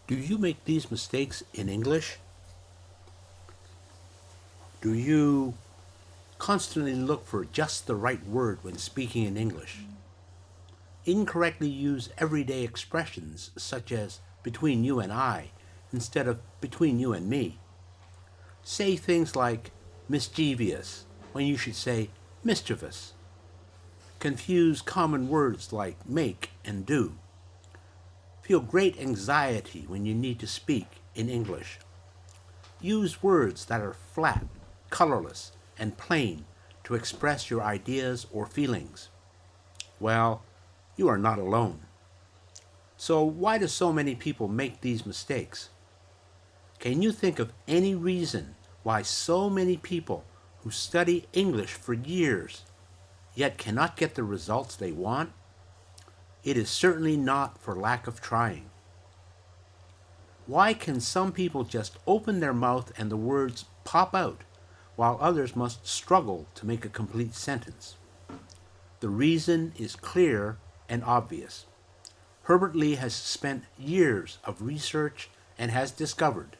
Do you make these mistakes in English? Do you constantly look for just the right word when speaking in English? Incorrectly use everyday expressions such as between you and I instead of between you and me. Say things like mischievous when you should say mischievous. Confuse common words like make and do. Feel great anxiety when you need to speak in English. Use words that are flat, colorless, and plain to express your ideas or feelings. Well, you are not alone. So why do so many people make these mistakes? Can you think of any reason why so many people who study English for years yet cannot get the results they want? It is certainly not for lack of trying. Why can some people just open their mouth and the words pop out, while others must struggle to make a complete sentence? The reason is clear and obvious. Herbert Lee has spent years of research and has discovered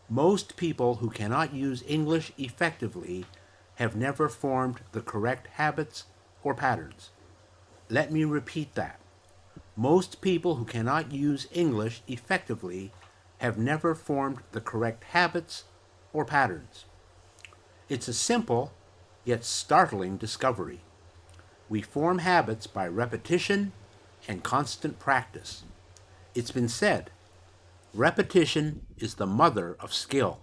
most people who cannot use English effectively have never formed the correct habits or patterns. Let me repeat that. Most people who cannot use English effectively have never formed the correct habits or patterns. It's a simple yet startling discovery. We form habits by repetition and constant practice. It's been said, repetition is the mother of skill.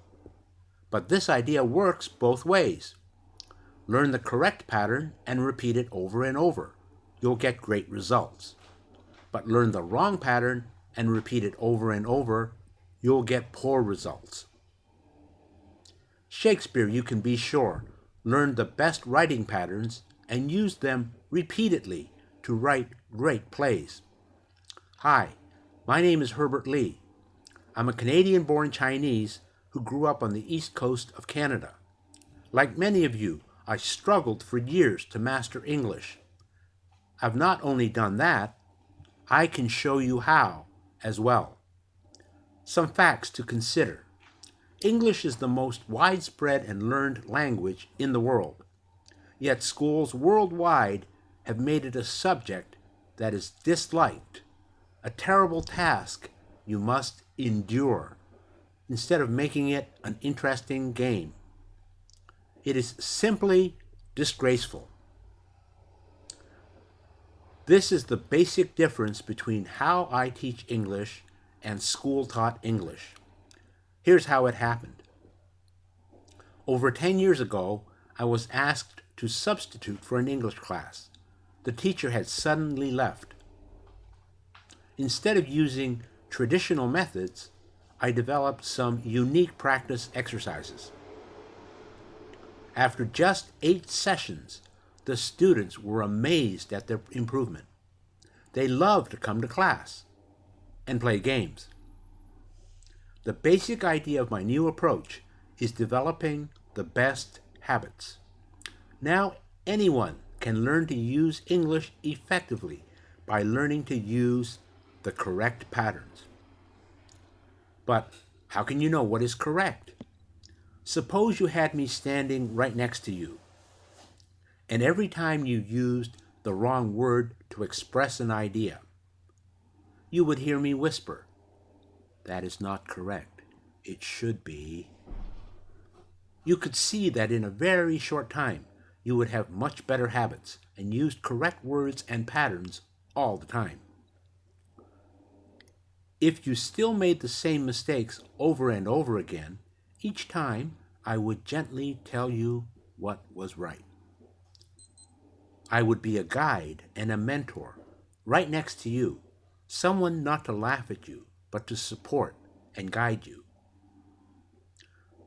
But this idea works both ways. Learn the correct pattern and repeat it over and over. You'll get great results. But learn the wrong pattern and repeat it over and over, you'll get poor results. Shakespeare, you can be sure, learned the best writing patterns and used them repeatedly to write great plays. Hi, my name is Herbert Lee. I'm a Canadian-born Chinese who grew up on the east coast of Canada. Like many of you, I struggled for years to master English. I've not only done that, I can show you how as well. Some facts to consider. English is the most widespread and learned language in the world. Yet schools worldwide have made it a subject that is disliked, a terrible task you must endure, instead of making it an interesting game. It is simply disgraceful. This is the basic difference between how I teach English and school-taught English. Here's how it happened. Over 10 years ago, I was asked to substitute for an English class. The teacher had suddenly left. Instead of using traditional methods, I developed some unique practice exercises. After just 8 sessions, the students were amazed at their improvement. They loved to come to class and play games. The basic idea of my new approach is developing the best habits. Now anyone can learn to use English effectively by learning to use the correct patterns. But how can you know what is correct? Suppose you had me standing right next to you, and every time you used the wrong word to express an idea, you would hear me whisper, "That is not correct. It should be." You could see that in a very short time, you would have much better habits and used correct words and patterns all the time. If you still made the same mistakes over and over again, each time I would gently tell you what was right. I would be a guide and a mentor right next to you, someone not to laugh at you, but to support and guide you.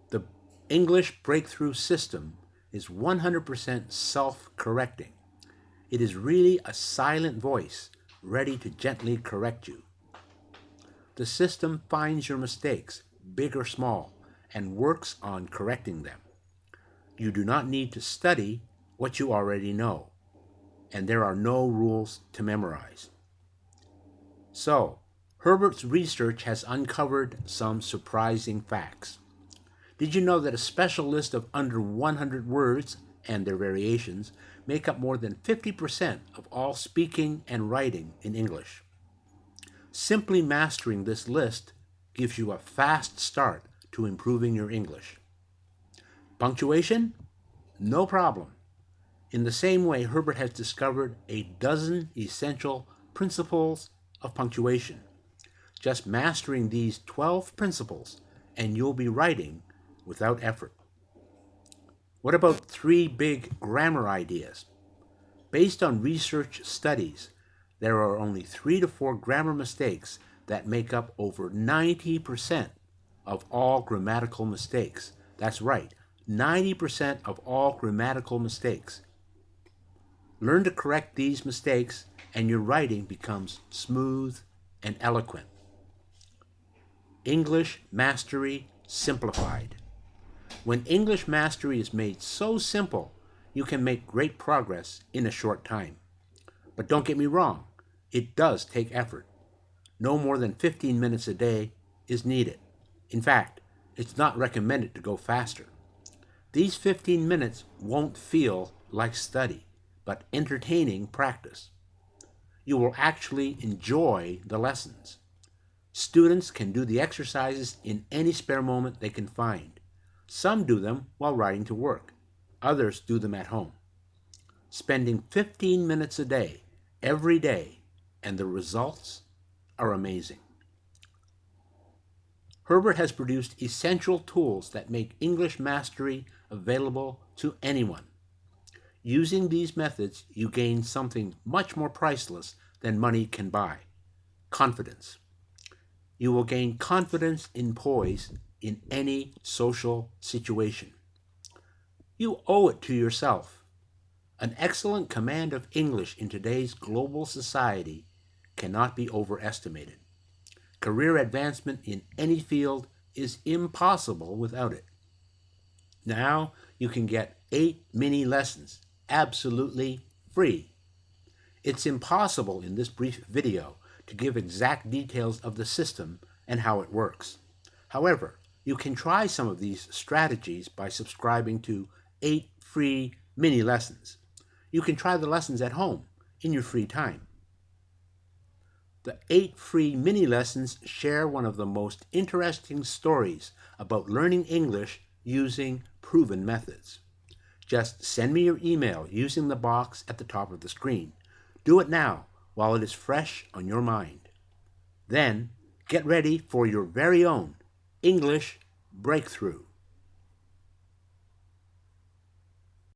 The English breakthrough system is 100% self-correcting. It is really a silent voice ready to gently correct you. The system finds your mistakes, big or small, and works on correcting them. You do not need to study what you already know, and there are no rules to memorize. So, Herbert's research has uncovered some surprising facts. Did you know that a special list of under 100 words and their variations make up more than 50% of all speaking and writing in English? Simply mastering this list gives you a fast start to improving your English. Punctuation? No problem. In the same way, Herbert has discovered a dozen essential principles of punctuation. Just mastering these 12 principles, and you'll be writing without effort. What about 3 big grammar ideas? Based on research studies, there are only 3 to 4 grammar mistakes that make up over 90% of all grammatical mistakes. That's right, 90% of all grammatical mistakes. Learn to correct these mistakes, and your writing becomes smooth and eloquent. English Mastery Simplified. When English mastery is made so simple, you can make great progress in a short time. But don't get me wrong, it does take effort. No more than 15 minutes a day is needed. In fact, it's not recommended to go faster. These 15 minutes won't feel like study, but entertaining practice. You will actually enjoy the lessons. Students can do the exercises in any spare moment they can find. Some do them while riding to work. Others do them at home. Spending 15 minutes a day, every day, and the results are amazing. Herbert has produced essential tools that make English mastery available to anyone. Using these methods, you gain something much more priceless than money can buy: confidence. You will gain confidence in poise in any social situation. You owe it to yourself. An excellent command of English in today's global society cannot be overestimated. Career advancement in any field is impossible without it. Now you can get 8 mini lessons absolutely free. It's impossible in this brief video to give exact details of the system and how it works. However, you can try some of these strategies by subscribing to 8 free mini lessons. You can try the lessons at home in your free time. The 8 free mini lessons share one of the most interesting stories about learning English using proven methods. Just send me your email using the box at the top of the screen. Do it now while it is fresh on your mind. Then, get ready for your very own English breakthrough.